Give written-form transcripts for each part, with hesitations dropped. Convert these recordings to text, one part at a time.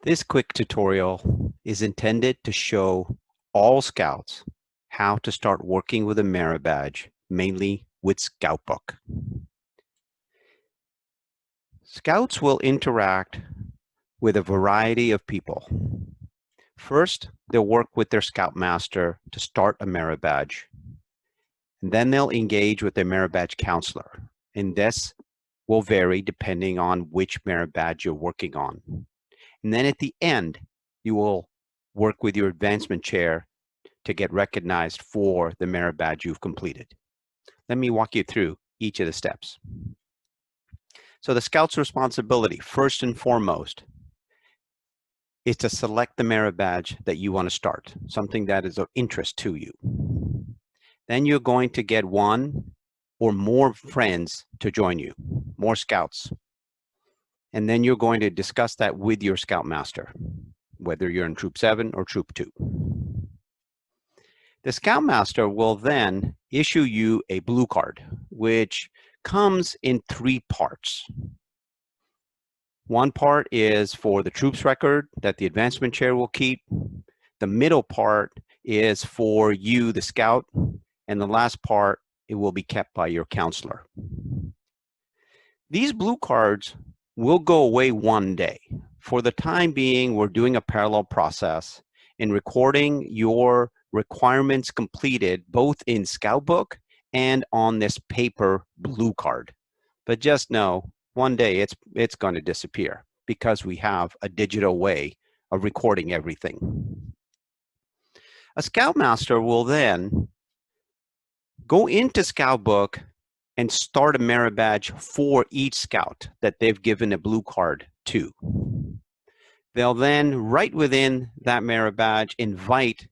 This quick tutorial is intended to show all Scouts how to start working with a merit badge, mainly with Scoutbook. Scouts will interact with a variety of people. First, they'll work with their Scoutmaster to start a merit badge. And then they'll engage with their merit badge counselor. And this will vary depending on which merit badge you're working on. And then at the end, you will work with your advancement chair to get recognized for the merit badge you've completed. Let me walk you through each of the steps. So the Scout's responsibility, first and foremost, is to select the merit badge that you want to start, something that is of interest to you. Then you're going to get one or more friends to join you, more Scouts. And then you're going to discuss that with your Scoutmaster, whether you're in Troop 7 or Troop 2. The Scoutmaster will then issue you a blue card, which comes in 3 parts. One part is for the troops record that the advancement chair will keep. The middle part is for you, the Scout, and the last part, it will be kept by your counselor. These blue cards will go away one day. For the time being, we're doing a parallel process in recording your requirements completed both in Scoutbook and on this paper blue card. But just know, one day it's going to disappear because we have a digital way of recording everything. A Scoutmaster will then go into Scoutbook and start a merit badge for each Scout that they've given a blue card to. They'll then, right within that merit badge, invite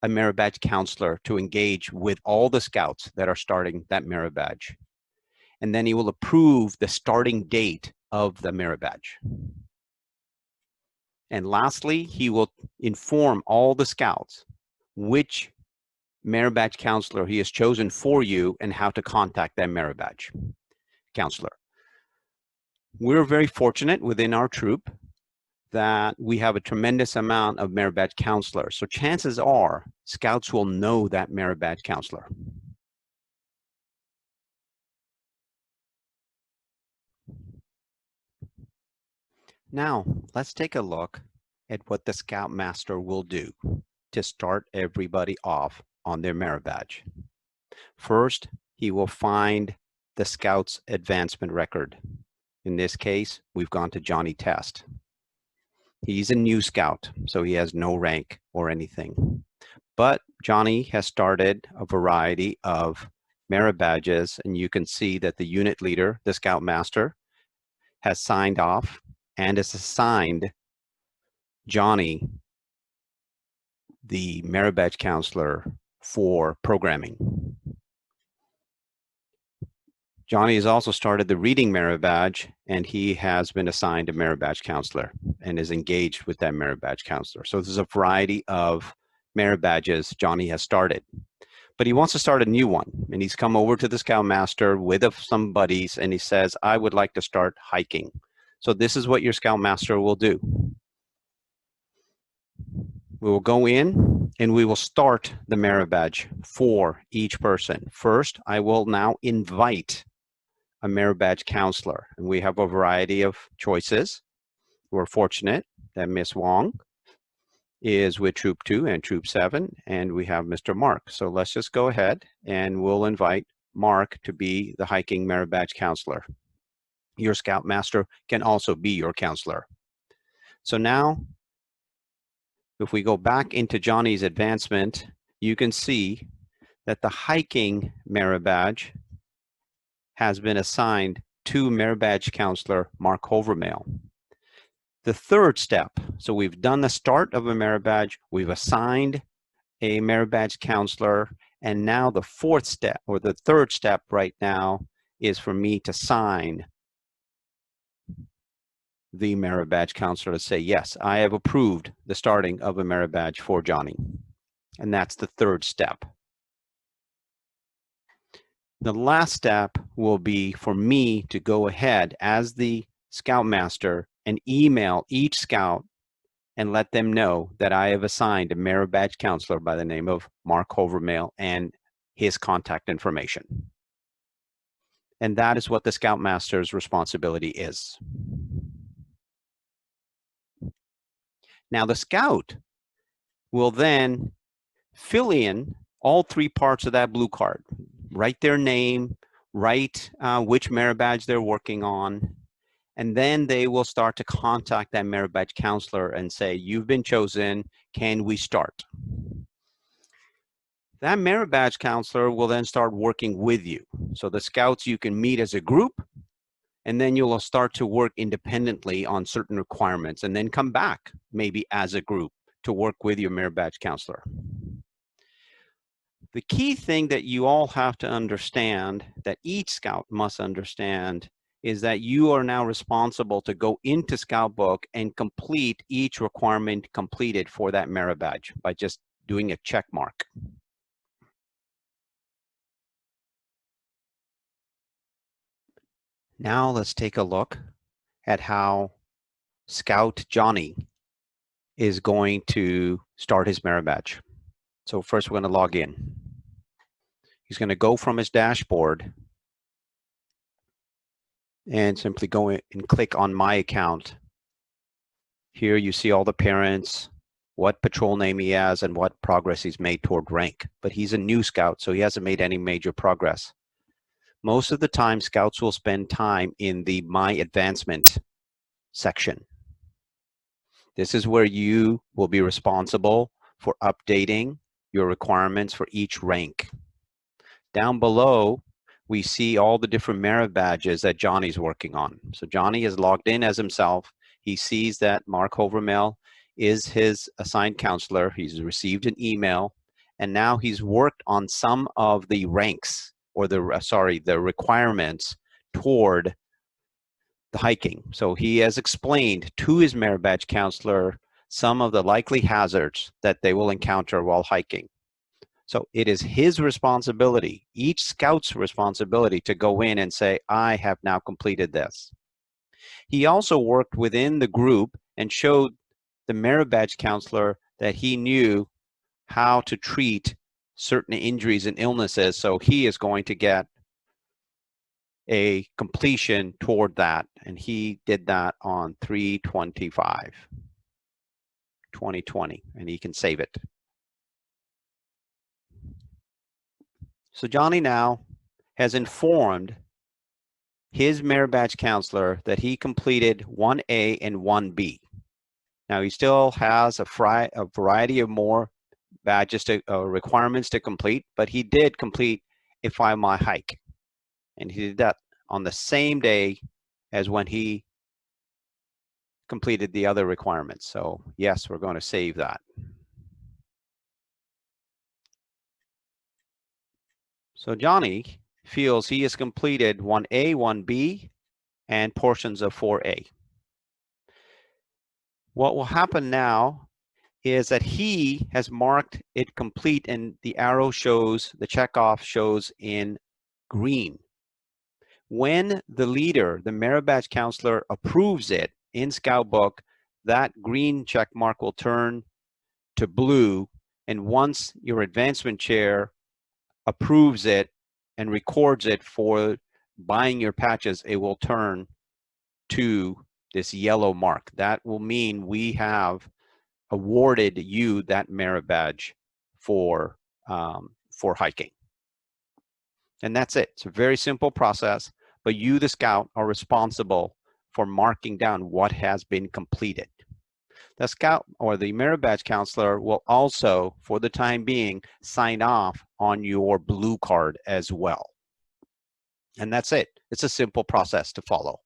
a merit badge counselor to engage with all the Scouts that are starting that merit badge. And then he will approve the starting date of the merit badge. And lastly, he will inform all the Scouts which merit badge counselor he has chosen for you and how to contact that merit badge counselor. We're very fortunate within our troop that we have a tremendous amount of merit badge counselors. So chances are Scouts will know that merit badge counselor. Now, let's take a look at what the Scoutmaster will do to start everybody off on their merit badge. First, he will find the Scout's advancement record. In this case, we've gone to Johnny Test. He's a new Scout, so he has no rank or anything. But Johnny has started a variety of merit badges, and you can see that the unit leader, the Scoutmaster, has signed off and has assigned Johnny the merit badge counselor for programming. Johnny has also started the reading merit badge, and he has been assigned a merit badge counselor and is engaged with that merit badge counselor. So there's a variety of merit badges Johnny has started. But he wants to start a new one, and he's come over to the Scoutmaster with some buddies, and he says, I would like to start hiking. So this is what your Scoutmaster will do. We will go in and we will start the merit badge for each person. First, I will now invite a merit badge counselor, and we have a variety of choices. We're fortunate that Miss Wong is with Troop 2 and Troop 7, and we have Mr. Mark. So let's just go ahead and we'll invite Mark to be the hiking merit badge counselor. Your Scoutmaster can also be your counselor. So now, if we go back into Johnny's advancement, you can see that the hiking merit badge has been assigned to merit badge counselor Mark Hovermail. The third step, so we've done the start of a merit badge, we've assigned a merit badge counselor, and now the fourth step, or the third step right now, is for me to sign the merit badge counselor to say, yes, I have approved the starting of a merit badge for Johnny. And that's the third step. The last step will be for me to go ahead as the Scoutmaster and email each Scout and let them know that I have assigned a merit badge counselor by the name of Mark Hovermail and his contact information. And that is what the Scoutmaster's responsibility is. Now the Scout will then fill in all three parts of that blue card. Write their name, write which merit badge they're working on, and then they will start to contact that merit badge counselor and say, you've been chosen, can we start? That merit badge counselor will then start working with you. So the Scouts, you can meet as a group, and then you'll start to work independently on certain requirements, and then come back maybe as a group to work with your merit badge counselor. The key thing that you all have to understand, that each Scout must understand, is that you are now responsible to go into Scout Book and complete each requirement completed for that merit badge by just doing a check mark. Now let's take a look at how Scout Johnny is going to start his merit badge. So first we're going to log in. He's going to go from his dashboard and simply go in and click on My Account. Here you see all the parents, what patrol name he has, and what progress he's made toward rank. But he's a new Scout, so he hasn't made any major progress. Most of the time, Scouts will spend time in the My Advancement section. This is where you will be responsible for updating your requirements for each rank. Down below, we see all the different merit badges that Johnny's working on. So Johnny is logged in as himself. He sees that Mark Hovermail is his assigned counselor. He's received an email, and now he's worked on some of the ranks, or the requirements toward the hiking. So he has explained to his merit badge counselor some of the likely hazards that they will encounter while hiking. So it is his responsibility, each Scout's responsibility, to go in and say, I have now completed this. He also worked within the group and showed the merit badge counselor that he knew how to treat certain injuries and illnesses, so he is going to get a completion toward that, and he did that on 3/25/2020, and he can save it. So Johnny now has informed his merit badge counselor that he completed 1A and 1B. Now he still has a variety of more badges requirements to complete, but he did complete a 5-mile hike, and he did that on the same day as when he completed the other requirements. So yes, we're going to save that. So Johnny feels he has completed 1A, 1B, and portions of 4A. What will happen now is that he has marked it complete, and the arrow shows, the checkoff shows in green. When the leader, the merit badge counselor, approves it in Scout Book, that green check mark will turn to blue, and once your advancement chair approves it and records it for buying your patches, it will turn to this yellow mark. That will mean we have awarded you that merit badge for hiking. And that's it. It's a very simple process, but you, the Scout, are responsible for marking down what has been completed. The Scout or the merit badge counselor will also, for the time being, sign off on your blue card as well. And that's it. It's a simple process to follow.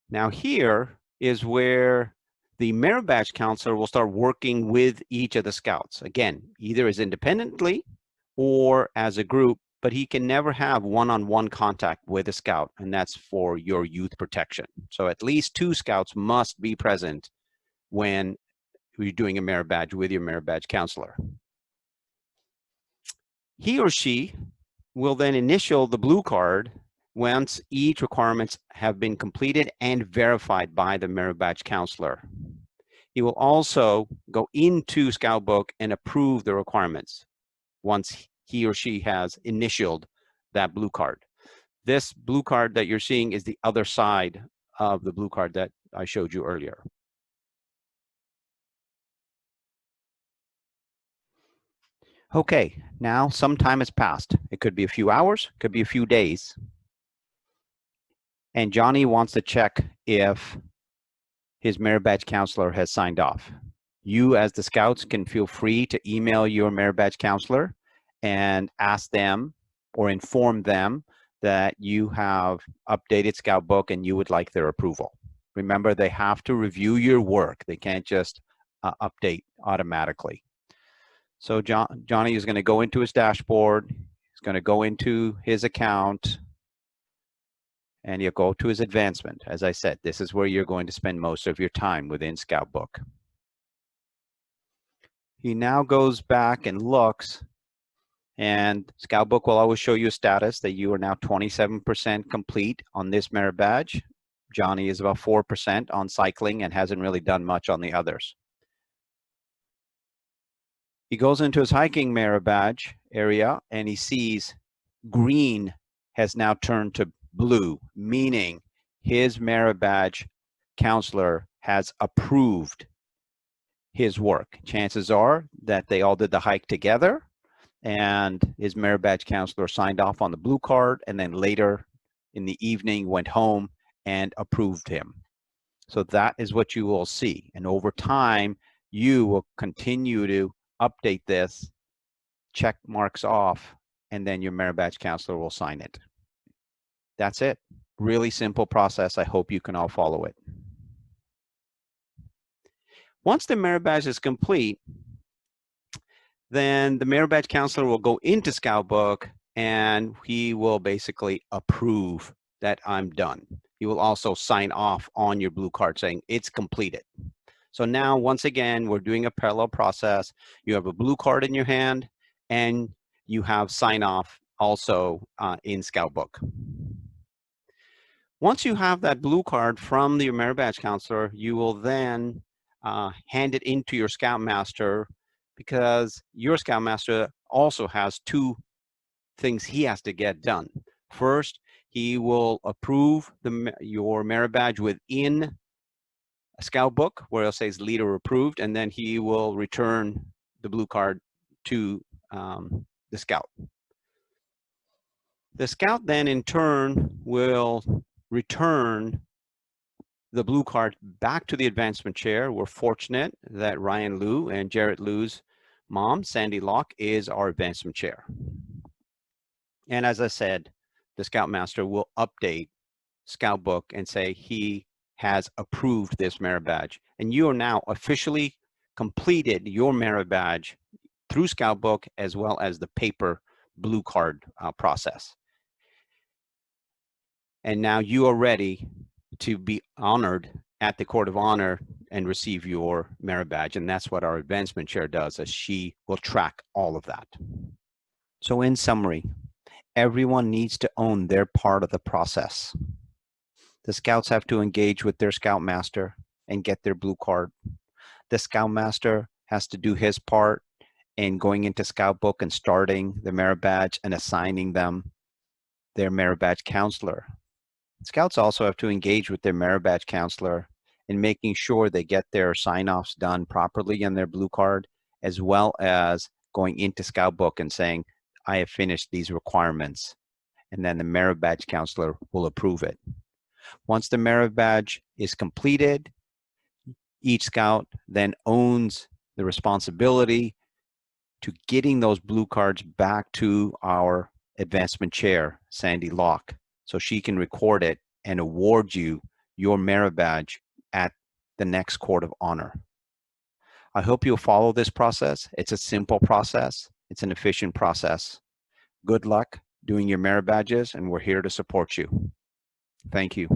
Now here is where the merit badge counselor will start working with each of the Scouts. Again, either as independently or as a group, but he can never have one-on-one contact with a Scout, and that's for your youth protection. So at least 2 Scouts must be present when you're doing a merit badge with your merit badge counselor. He or she will then initial the blue card once each requirements have been completed and verified by the merit badge counselor. He will also go into Scout Book and approve the requirements once he or she has initialed that blue card. This blue card that you're seeing is the other side of the blue card that I showed you earlier. Okay, now some time has passed. It could be a few hours, could be a few days. And Johnny wants to check if his merit badge counselor has signed off. You as the Scouts can feel free to email your merit badge counselor and ask them or inform them that you have updated Scout Book and you would like their approval. Remember, they have to review your work. They can't just update automatically. So Johnny is going to go into his dashboard. He's going to go into his account and you'll go to his advancement. As I said, this is where you're going to spend most of your time within Scout Book. He now goes back and looks, and Scout Book will always show you a status that you are now 27% complete on this merit badge. Johnny is about 4% on cycling and hasn't really done much on the others. He goes into his hiking merit badge area and he sees green has now turned to blue, meaning his merit badge counselor has approved his work. Chances are that they all did the hike together and his merit badge counselor signed off on the blue card and then later in the evening went home and approved him. So that is what you will see. And over time, you will continue to update this, check marks off, and then your merit badge counselor will sign it. That's it. Really simple process. I hope you can all follow it. Once the merit badge is complete, then the merit badge counselor will go into Scout Book and he will basically approve that I'm done. He will also sign off on your blue card saying it's completed. So now, once again, we're doing a parallel process. You have a blue card in your hand and you have sign off also in Scout Book. Once you have that blue card from the merit badge counselor, you will then hand it into your Scoutmaster, because your Scoutmaster also has two things he has to get done. First, he will approve your merit badge within a Scout Book where it'll say leader approved, and then he will return the blue card to the Scout. The Scout then in turn will return the blue card back to the advancement chair. We're fortunate that Ryan Liu and Jarrett Liu's mom, Sandy Locke, is our advancement chair. And as I said, the Scoutmaster will update Scout Book and say he has approved this merit badge. And you are now officially completed your merit badge through Scout Book as well as the paper blue card process. And now you are ready to be honored at the Court of Honor and receive your merit badge. And that's what our advancement chair does, as she will track all of that. So in summary, everyone needs to own their part of the process. The Scouts have to engage with their Scoutmaster and get their blue card. The Scoutmaster has to do his part in going into Scout Book and starting the merit badge and assigning them their merit badge counselor. Scouts also have to engage with their merit badge counselor in making sure they get their sign-offs done properly on their blue card, as well as going into Scout Book and saying, I have finished these requirements. And then the merit badge counselor will approve it. Once the merit badge is completed, each Scout then owns the responsibility to getting those blue cards back to our advancement chair, Sandy Locke, so she can record it and award you your merit badge at the next Court of Honor. I hope you'll follow this process. It's a simple process. It's an efficient process. Good luck doing your merit badges, and we're here to support you. Thank you.